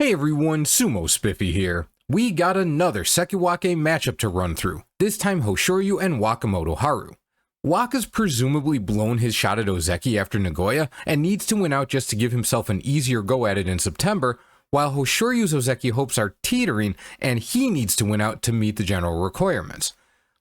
Hey everyone, Sumo Spiffy here. We got another Sekiwake matchup to run through, this time Hoshoryu and Wakamotoharu. Waka's presumably blown his shot at Ozeki after Nagoya and needs to win out just to give himself an easier go at it in September, while Hoshoryu's Ozeki hopes are teetering and he needs to win out to meet the general requirements.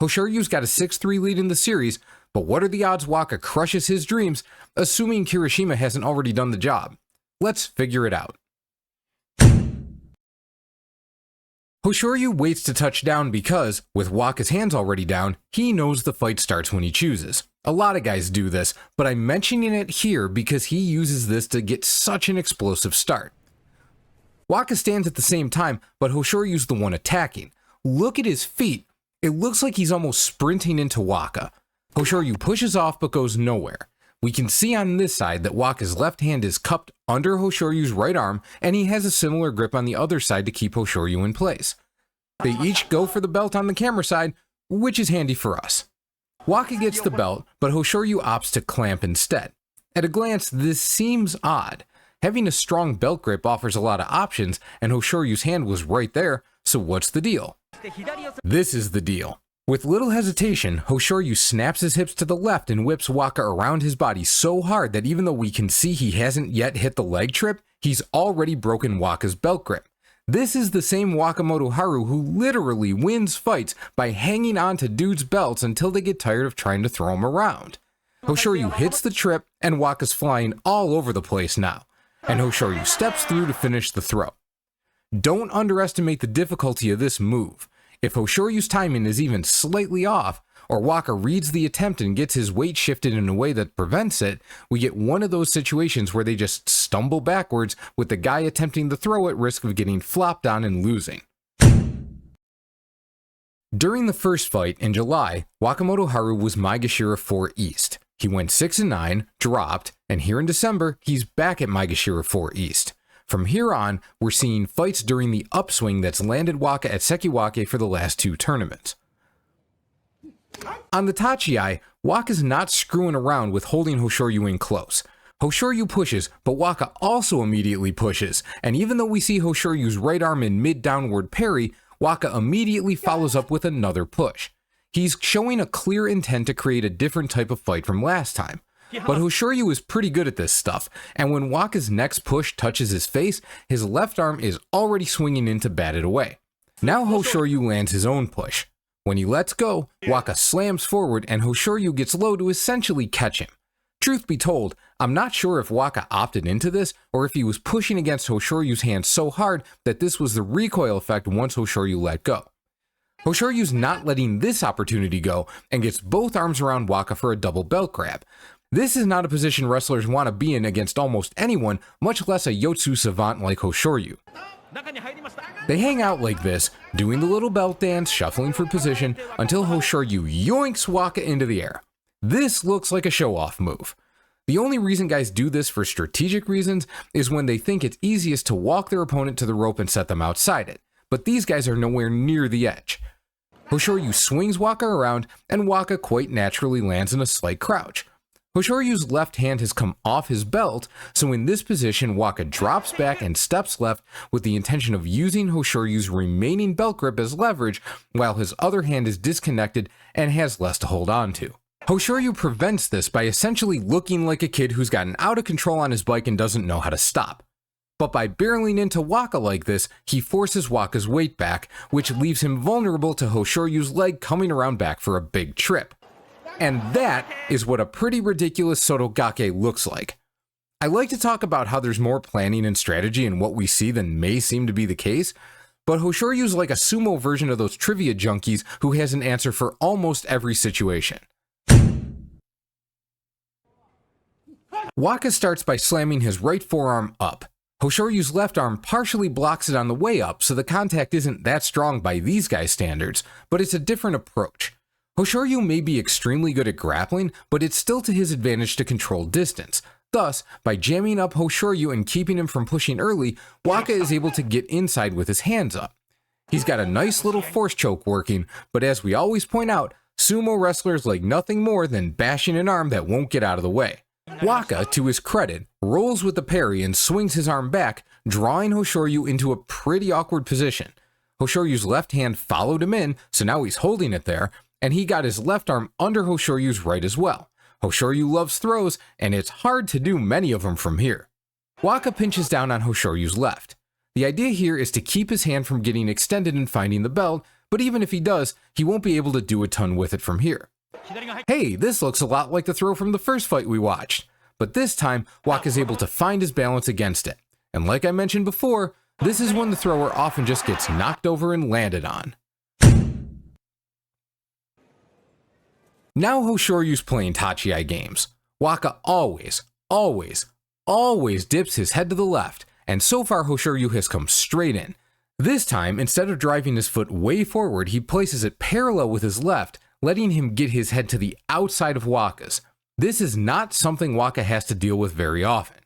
Hoshoryu's got a 6-3 lead in the series, but what are the odds Waka crushes his dreams, assuming Kirishima hasn't already done the job? Let's figure it out. Hoshoryu waits to touch down because, with Waka's hands already down, he knows the fight starts when he chooses. A lot of guys do this, but I'm mentioning it here because he uses this to get such an explosive start. Waka stands at the same time, but Hoshoryu's the one attacking. Look at his feet. It looks like he's almost sprinting into Waka. Hoshoryu pushes off but goes nowhere. We can see on this side that Waka's left hand is cupped under Hoshoryu's right arm, and he has a similar grip on the other side to keep Hoshoryu in place. They each go for the belt on the camera side, which is handy for us. Waka gets the belt, but Hoshoryu opts to clamp instead. At a glance, this seems odd. Having a strong belt grip offers a lot of options, and Hoshoryu's hand was right there, so what's the deal? This is the deal. With little hesitation, Hoshoryu snaps his hips to the left and whips Waka around his body so hard that even though we can see he hasn't yet hit the leg trip, he's already broken Waka's belt grip. This is the same Wakamotoharu who literally wins fights by hanging on to dudes' belts until they get tired of trying to throw him around. Hoshoryu hits the trip and Waka's flying all over the place now, and Hoshoryu steps through to finish the throw. Don't underestimate the difficulty of this move. If Hoshoryu's timing is even slightly off, or Waka reads the attempt and gets his weight shifted in a way that prevents it, we get one of those situations where they just stumble backwards with the guy attempting the throw at risk of getting flopped on and losing. During the first fight in July, Wakamotoharu was Maegashira 4 East. He went 6-9, dropped, and here in December, he's back at Maegashira 4 East. From here on, we're seeing fights during the upswing that's landed Waka at Sekiwake for the last 2 tournaments. On the Tachiai, Waka's not screwing around with holding Hoshoryu in close. Hoshoryu pushes, but Waka also immediately pushes, and even though we see Hoshoryu's right arm in mid-downward parry, Waka immediately follows up with another push. He's showing a clear intent to create a different type of fight from last time. But Hoshoryu is pretty good at this stuff, and when Waka's next push touches his face, his left arm is already swinging in to bat it away. Now Hoshoryu lands his own push. When he lets go, Waka slams forward and Hoshoryu gets low to essentially catch him. Truth be told, I'm not sure if Waka opted into this or if he was pushing against Hoshoryu's hand so hard that this was the recoil effect once Hoshoryu let go. Hoshoryu's not letting this opportunity go and gets both arms around Waka for a double belt grab. This is not a position wrestlers want to be in against almost anyone, much less a Yotsu savant like Hoshoryu. They hang out like this, doing the little belt dance, shuffling for position, until Hoshoryu yoinks Waka into the air. This looks like a show-off move. The only reason guys do this for strategic reasons is when they think it's easiest to walk their opponent to the rope and set them outside it, but these guys are nowhere near the edge. Hoshoryu swings Waka around, and Waka quite naturally lands in a slight crouch. Hoshoryu's left hand has come off his belt, so in this position Waka drops back and steps left with the intention of using Hoshoryu's remaining belt grip as leverage while his other hand is disconnected and has less to hold on to. Hoshoryu prevents this by essentially looking like a kid who's gotten out of control on his bike and doesn't know how to stop. But by barreling into Waka like this, he forces Waka's weight back, which leaves him vulnerable to Hoshoryu's leg coming around back for a big trip. And that is what a pretty ridiculous Sotogake looks like. I like to talk about how there's more planning and strategy in what we see than may seem to be the case, but Hoshoryu's like a sumo version of those trivia junkies who has an answer for almost every situation. Waka starts by slamming his right forearm up. Hoshoryu's left arm partially blocks it on the way up, so the contact isn't that strong by these guys' standards, but it's a different approach. Hoshoryu may be extremely good at grappling, but it's still to his advantage to control distance. Thus, by jamming up Hoshoryu and keeping him from pushing early, Waka is able to get inside with his hands up. He's got a nice little force choke working, but as we always point out, sumo wrestlers like nothing more than bashing an arm that won't get out of the way. Waka, to his credit, rolls with the parry and swings his arm back, drawing Hoshoryu into a pretty awkward position. Hoshoryu's left hand followed him in, so now he's holding it there, and he got his left arm under Hoshoryu's right as well. Hoshoryu loves throws, and it's hard to do many of them from here. Waka pinches down on Hoshoryu's left. The idea here is to keep his hand from getting extended and finding the belt, but even if he does, he won't be able to do a ton with it from here. Hey, this looks a lot like the throw from the first fight we watched, but this time, Waka's able to find his balance against it. And like I mentioned before, this is when the thrower often just gets knocked over and landed on. Now Hoshoryu's playing Tachi games. Waka always dips his head to the left, and so far Hoshoryu has come straight in. This time, instead of driving his foot way forward, he places it parallel with his left, letting him get his head to the outside of Waka's. This is not something Waka has to deal with very often.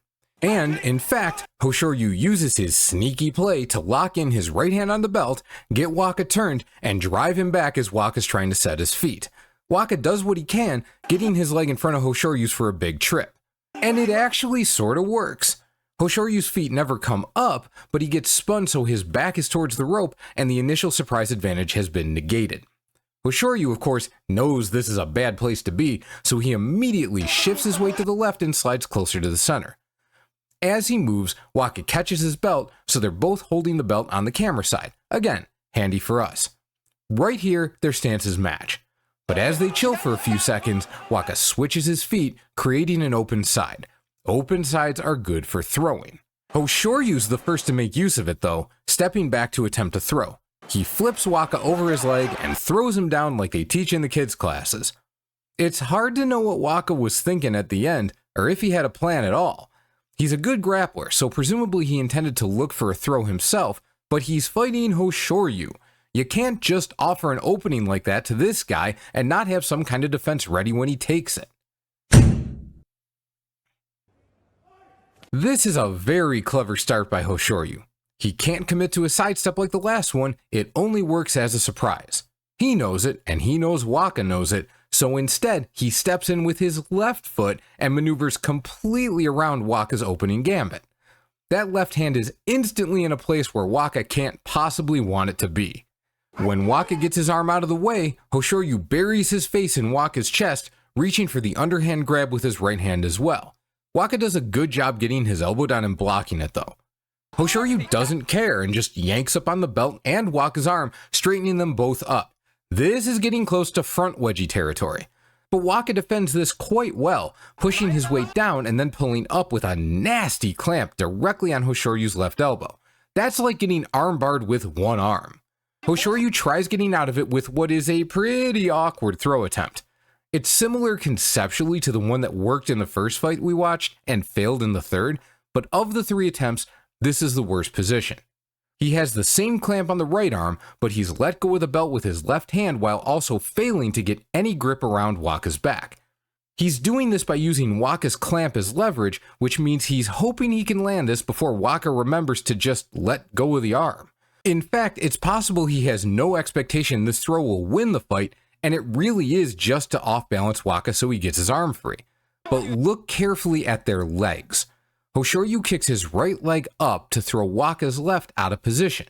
And, in fact, Hoshoryu uses his sneaky play to lock in his right hand on the belt, get Waka turned, and drive him back as Waka's trying to set his feet. Waka does what he can, getting his leg in front of Hoshoryu's for a big trip. And it actually sorta works. Hoshoryu's feet never come up, but he gets spun so his back is towards the rope and the initial surprise advantage has been negated. Hoshoryu, of course, knows this is a bad place to be, so he immediately shifts his weight to the left and slides closer to the center. As he moves, Waka catches his belt, so they're both holding the belt on the camera side. Again, handy for us. Right here, their stances match. But as they chill for a few seconds, Waka switches his feet, creating an open side. Open sides are good for throwing. Hoshoryu's the first to make use of it though, stepping back to attempt a throw. He flips Waka over his leg and throws him down like they teach in the kids' classes. It's hard to know what Waka was thinking at the end, or if he had a plan at all. He's a good grappler, so presumably he intended to look for a throw himself, but he's fighting Hoshoryu. You can't just offer an opening like that to this guy and not have some kind of defense ready when he takes it. This is a very clever start by Hoshoryu. He can't commit to a sidestep like the last one, it only works as a surprise. He knows it, and he knows Waka knows it, so instead he steps in with his left foot and maneuvers completely around Waka's opening gambit. That left hand is instantly in a place where Waka can't possibly want it to be. When Waka gets his arm out of the way, Hoshoryu buries his face in Waka's chest, reaching for the underhand grab with his right hand as well. Waka does a good job getting his elbow down and blocking it though. Hoshoryu doesn't care and just yanks up on the belt and Waka's arm, straightening them both up. This is getting close to front wedgie territory. But Waka defends this quite well, pushing his weight down and then pulling up with a nasty clamp directly on Hoshoryu's left elbow. That's like getting armbarred with one arm. Hoshoryu tries getting out of it with what is a pretty awkward throw attempt. It's similar conceptually to the one that worked in the first fight we watched and failed in the third, but of the three attempts, this is the worst position. He has the same clamp on the right arm, but he's let go of the belt with his left hand while also failing to get any grip around Waka's back. He's doing this by using Waka's clamp as leverage, which means he's hoping he can land this before Waka remembers to just let go of the arm. In fact, it's possible he has no expectation this throw will win the fight, and it really is just to off-balance Waka so he gets his arm free. But look carefully at their legs. Hoshoryu kicks his right leg up to throw Waka's left out of position.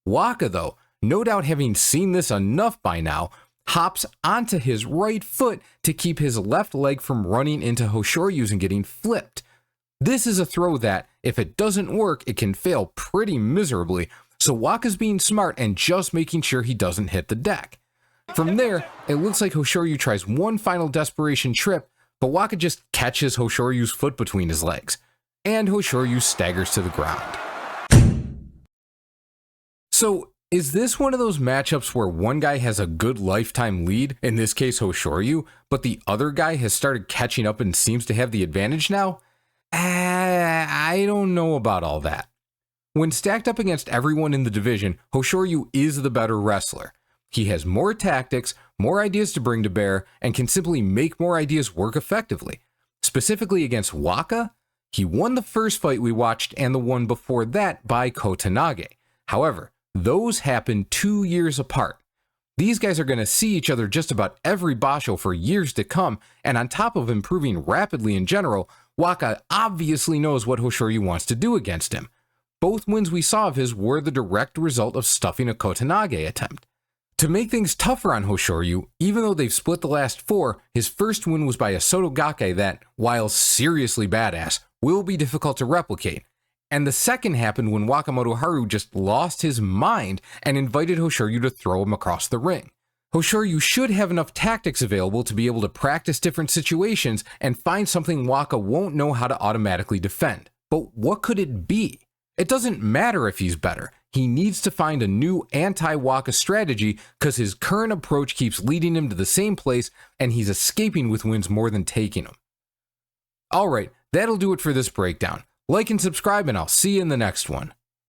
Waka, though, no doubt having seen this enough by now, hops onto his right foot to keep his left leg from running into Hoshoryu's and getting flipped. This is a throw that, if it doesn't work, it can fail pretty miserably, so Waka's being smart and just making sure he doesn't hit the deck. From there, it looks like Hoshoryu tries one final desperation trip, but Waka just catches Hoshoryu's foot between his legs, and Hoshoryu staggers to the ground. So, is this one of those matchups where one guy has a good lifetime lead, in this case Hoshoryu, but the other guy has started catching up and seems to have the advantage now? I don't know about all that. When stacked up against everyone in the division, Hoshoryu is the better wrestler. He has more tactics, more ideas to bring to bear, and can simply make more ideas work effectively. Specifically against Waka, he won the first fight we watched and the one before that by Kotanage. However, those happened 2 years apart. These guys are going to see each other just about every basho for years to come, and on top of improving rapidly in general, Waka obviously knows what Hoshoryu wants to do against him. Both wins we saw of his were the direct result of stuffing a Kotenage attempt. To make things tougher on Hoshoryu, even though they've split the last 4, his first win was by a Sotogake that, while seriously badass, will be difficult to replicate. And the second happened when Wakamotoharu just lost his mind and invited Hoshoryu to throw him across the ring. Hoshoryu should have enough tactics available to be able to practice different situations and find something Waka won't know how to automatically defend. But what could it be? It doesn't matter if he's better. He needs to find a new anti-Waka strategy because his current approach keeps leading him to the same place and he's escaping with wins more than taking them. Alright, that'll do it for this breakdown. Like and subscribe and I'll see you in the next one.